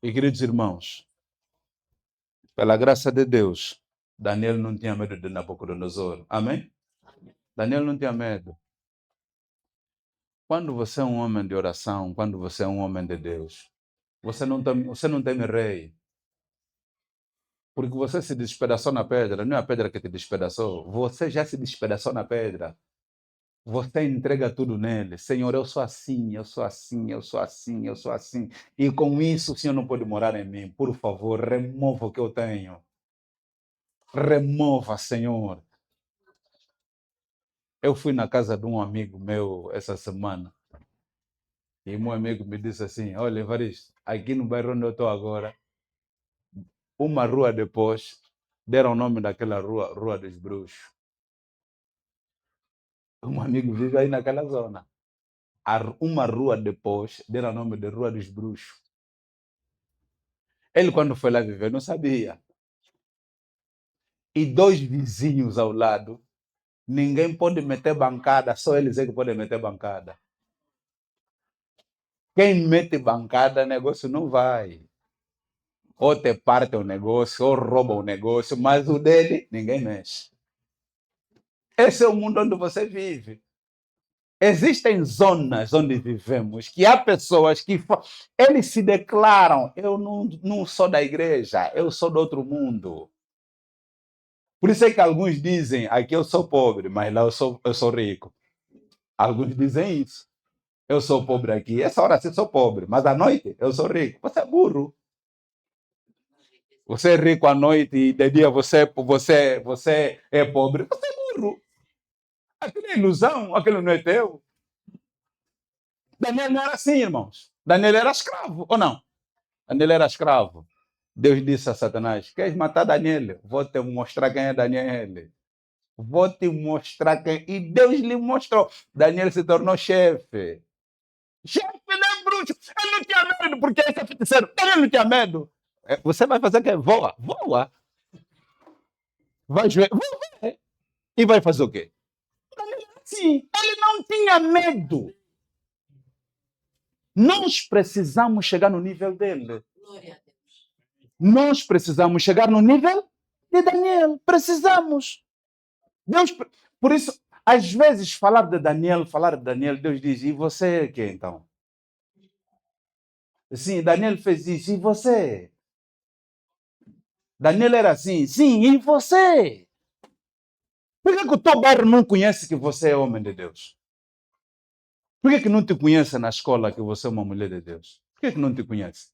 E, queridos irmãos, pela graça de Deus, Daniel não tinha medo de Nabucodonosor. Amém? Daniel não tinha medo. Quando você é um homem de oração, quando você é um homem de Deus, você não teme rei. Porque você se despedaçou na pedra, não é a pedra que te despedaçou. Você já se despedaçou na pedra. Você entrega tudo nele. Senhor, eu sou assim, eu sou assim, eu sou assim, eu sou assim. E com isso o Senhor não pode morar em mim. Por favor, remova o que eu tenho. Remova, Senhor. Eu fui na casa de um amigo meu essa semana. E meu amigo me disse assim, olha, Evaristo, aqui no bairro onde eu estou agora, uma rua depois, deram o nome daquela Rua dos Bruxos. Um amigo vive aí naquela zona. Uma rua depois, deram o nome de Rua dos Bruxos. Ele, quando foi lá viver, não sabia. E 2 vizinhos ao lado, ninguém pode meter bancada, só eles é que podem meter bancada. Quem mete bancada, negócio não vai. Ou te parte o negócio, ou rouba o negócio, mas o dele, ninguém mexe. Esse é o mundo onde você vive. Existem zonas onde vivemos que há pessoas que eles se declaram, eu não sou da igreja, eu sou do outro mundo. Por isso é que alguns dizem, aqui eu sou pobre, mas lá eu sou rico. Alguns dizem isso. Eu sou pobre aqui, essa hora sim sou pobre, mas à noite eu sou rico. Você é burro. Você é rico à noite e de dia você é pobre. Você é burro. Aquilo é ilusão, aquilo não é teu. Daniel não era assim, irmãos. Daniel era escravo, ou não? Daniel era escravo. Deus disse a Satanás, queres matar Daniel? Vou te mostrar quem é Daniel. Vou te mostrar quem... E Deus lhe mostrou. Daniel se tornou chefe. Chefe de bruxo. Ele não tinha medo, porque esse é feiticeiro. Ele não tinha medo. Você vai fazer o quê? Voa. Voa. Vai ver. Voa. E vai fazer o quê? Sim, ele não tinha medo. Nós precisamos chegar no nível dele. Nós precisamos chegar no nível de Daniel. Precisamos. Deus, por isso, às vezes, falar de Daniel, Deus diz, e você que então? Sim, Daniel fez isso, e você? Daniel era assim, sim, e você? Por que o teu bairro não conhece que você é homem de Deus? Por que não te conhece na escola que você é uma mulher de Deus? Por que não te conhece?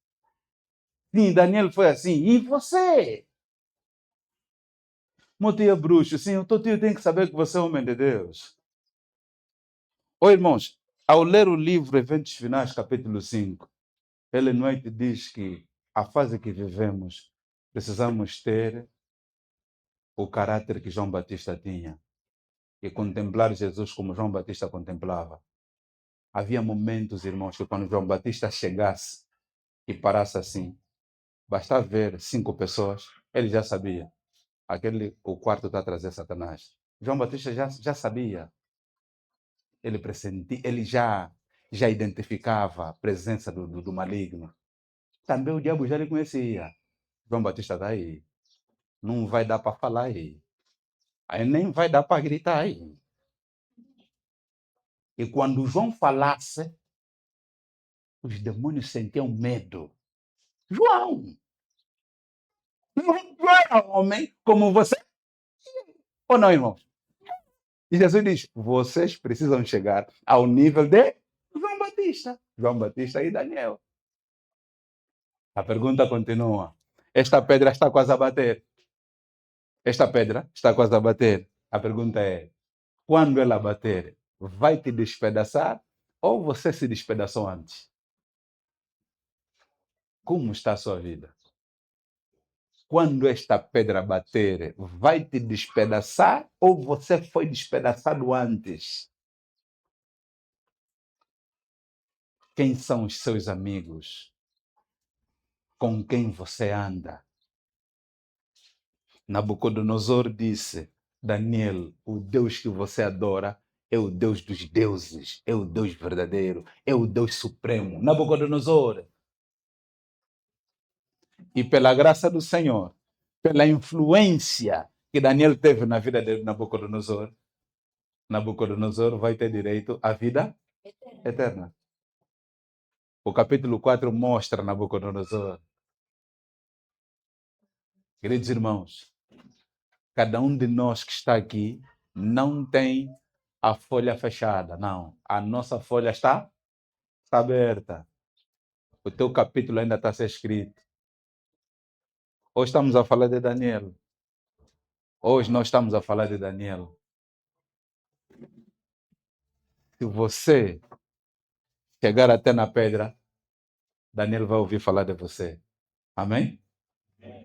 Sim, Daniel foi assim, e você? Meu tio é bruxo, sim, o teu tio tem que saber que você é homem de Deus. Oi, irmãos, ao ler o livro Eventos Finais, capítulo 5, Ellen White diz que a fase que vivemos, precisamos ter o caráter que João Batista tinha e contemplar Jesus como João Batista contemplava. Havia momentos, irmãos, que quando João Batista chegasse e parasse assim, bastava ver 5 pessoas, ele já sabia. O quarto está a trazer Satanás. João Batista já sabia. Ele pressentia, ele já identificava a presença do maligno. Também o diabo já lhe conhecia. João Batista está aí. Não vai dar para falar aí. Aí nem vai dar para gritar aí. E quando João falasse, os demônios sentiam medo. João! João era um homem como você. Ou não, irmãos? E Jesus diz, vocês precisam chegar ao nível de João Batista. João Batista e Daniel. A pergunta continua. Esta pedra está quase a bater. Esta pedra está quase a bater. A pergunta é, quando ela bater, vai te despedaçar ou você se despedaçou antes? Como está a sua vida? Quando esta pedra bater, vai te despedaçar ou você foi despedaçado antes? Quem são os seus amigos? Com quem você anda? Nabucodonosor disse, Daniel, o Deus que você adora é o Deus dos deuses, é o Deus verdadeiro, é o Deus supremo. Nabucodonosor. E pela graça do Senhor, pela influência que Daniel teve na vida de Nabucodonosor, Nabucodonosor vai ter direito à vida eterna. O capítulo 4 mostra Nabucodonosor. Queridos irmãos, cada um de nós que está aqui não tem a folha fechada, não. A nossa folha está aberta. O teu capítulo ainda está a ser escrito. Hoje estamos a falar de Daniel. Hoje nós estamos a falar de Daniel. Se você chegar até na pedra, Daniel vai ouvir falar de você. Amém?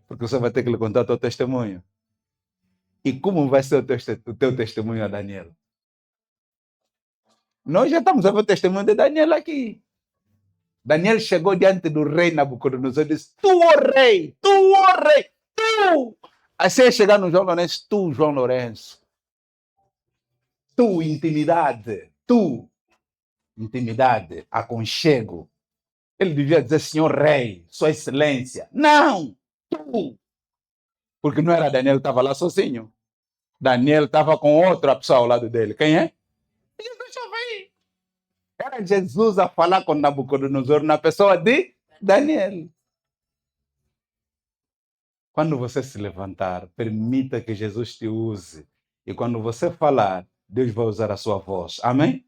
Porque você vai ter que lhe contar o teu testemunho. E como vai ser o teu testemunho a Daniel? Nós já estamos a ver o testemunho de Daniel aqui. Daniel chegou diante do rei Nabucodonosor e disse, tu, ó rei, tu! Assim chegar no João Lourenço, tu, João Lourenço. Tu, intimidade, aconchego. Ele devia dizer, senhor rei, sua excelência. Não, tu. Porque não era Daniel que estava lá sozinho. Daniel estava com outra pessoa ao lado dele. Quem é? Jesus estava aí. Era Jesus a falar com Nabucodonosor na pessoa de Daniel. Quando você se levantar, permita que Jesus te use. E quando você falar, Deus vai usar a sua voz. Amém?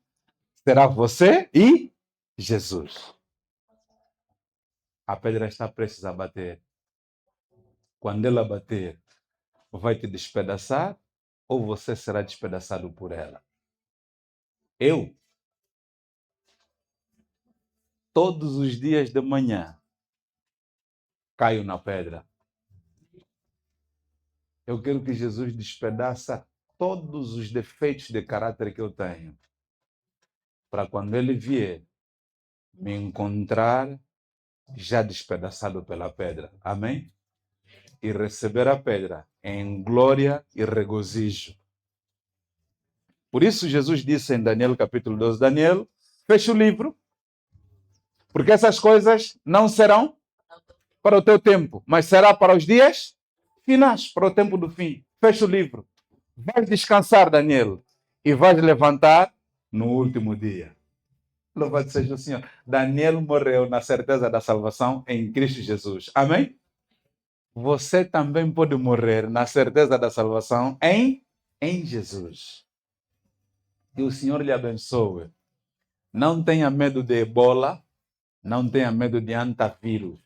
Será você e Jesus. A pedra está prestes a bater. Quando ela bater, vai te despedaçar ou você será despedaçado por ela? Eu, todos os dias de manhã, caio na pedra. Eu quero que Jesus despedaça todos os defeitos de caráter que eu tenho. Para quando ele vier me encontrar já despedaçado pela pedra. Amém? E receber a pedra em glória e regozijo. Por isso Jesus disse em Daniel capítulo 12, Daniel, fecha o livro, porque essas coisas não serão para o teu tempo, mas será para os dias finais, para o tempo do fim. Fecha o livro. Vais descansar, Daniel, e vais levantar no último dia. Louvado seja o Senhor. Daniel morreu na certeza da salvação em Cristo Jesus. Amém? Você também pode morrer na certeza da salvação em Jesus. Que o Senhor lhe abençoe. Não tenha medo de ebola, não tenha medo de antavírus,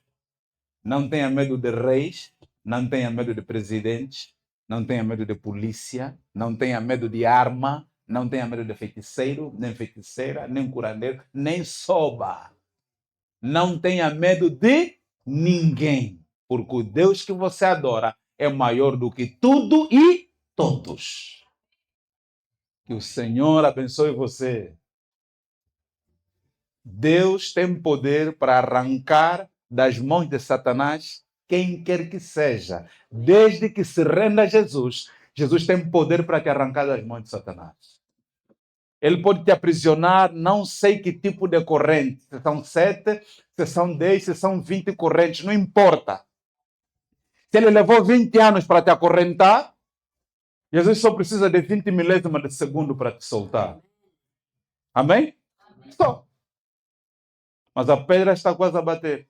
não tenha medo de reis, não tenha medo de presidentes, não tenha medo de polícia, não tenha medo de arma, não tenha medo de feiticeiro, nem feiticeira, nem curandeiro, nem soba. Não tenha medo de ninguém, porque o Deus que você adora é maior do que tudo e todos. Que o Senhor abençoe você. Deus tem poder para arrancar das mãos de Satanás quem quer que seja. Desde que se renda a Jesus, Jesus tem poder para te arrancar das mãos de Satanás. Ele pode te aprisionar, não sei que tipo de corrente. Se são 7, se são 10, se são 20 correntes, não importa. Se ele levou 20 anos para te acorrentar, Jesus só precisa de 20 milésimas de segundo para te soltar. Amém? Só. Mas a pedra está quase a bater.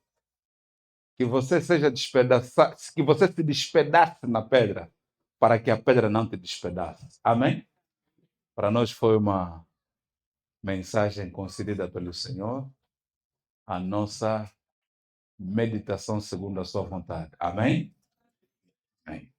Que você seja despedaçado, que você se despedace na pedra, para que a pedra não te despedace. Amém? Para nós foi uma mensagem concedida pelo Senhor, a nossa meditação segundo a sua vontade. Amém? Amém.